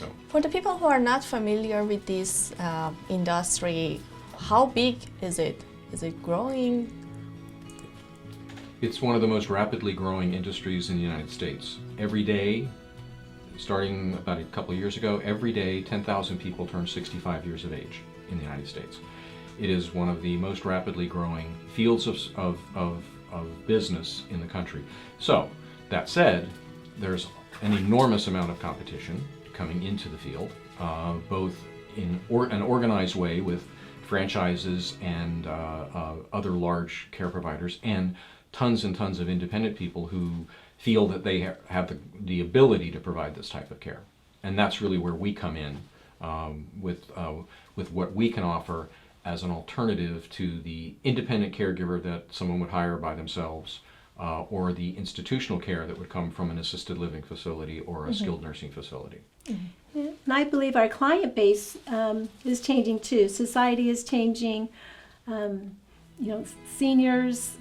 So, for the people who are not familiar with this industry, how big is it? Is it growing? it's one of the most rapidly growing industries in the United States. Every day, starting about a couple of years ago, every day 10,000 people turn 65 years of age in the United States. It is one of the most rapidly growing fields of business in the country. So, that said, there's an enormous amount of competition coming into the field, both in an organized way with franchises and other large care providers, and tons and tons of independent people who feel that they have the ability to provide this type of care. And that's really where we come in with what we can offer as an alternative to the independent caregiver that someone would hire by themselves, or the institutional care that would come from an assisted living facility or a skilled nursing facility. Yeah. And I believe our client base is changing too. Society is changing. Seniors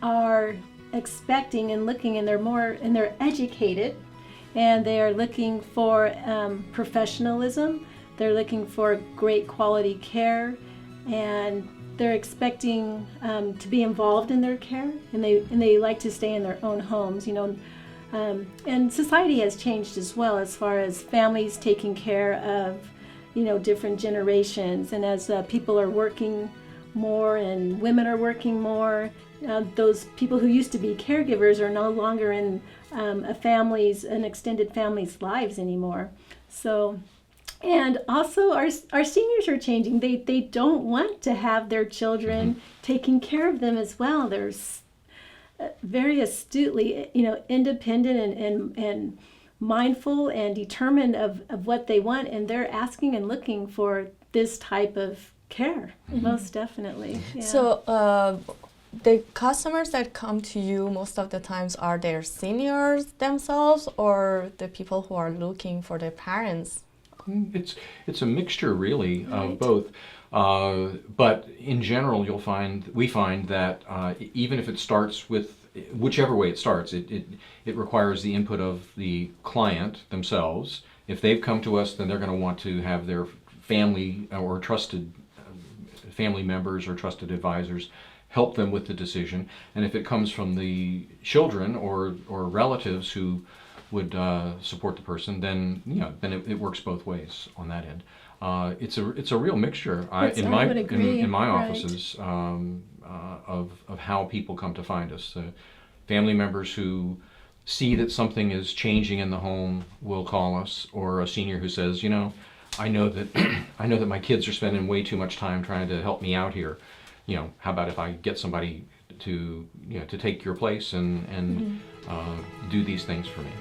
are expecting and looking, and they're educated, and they are looking for professionalism. They're looking for great quality care, and they're expecting to be involved in their care, and they like to stay in their own homes. And society has changed as well, as far as families taking care of different generations, and as people are working more and women are working more, those people who used to be caregivers are no longer in an extended family's lives anymore. So, and also our seniors are changing. They don't want to have their children taking care of them as well. They're very astutely, independent and mindful and determined of what they want, and they're asking and looking for this type of care, most definitely. Yeah. So the customers that come to you most of the times, are they seniors themselves or the people who are looking for their parents? It's a mixture, really, of both. But in general, we find that even if it starts with whichever way it starts, it requires the input of the client themselves. If they've come to us, then they're going to want to have their family or trusted family members or trusted advisors help them with the decision. And if it comes from the children or relatives who would support the person, then it works both ways on that end. It's a real mixture in my offices of how people come to find us. Family members who see that something is changing in the home will call us, or a senior who says, I know that my kids are spending way too much time trying to help me out here. How about if I get somebody to take your place and do these things for me?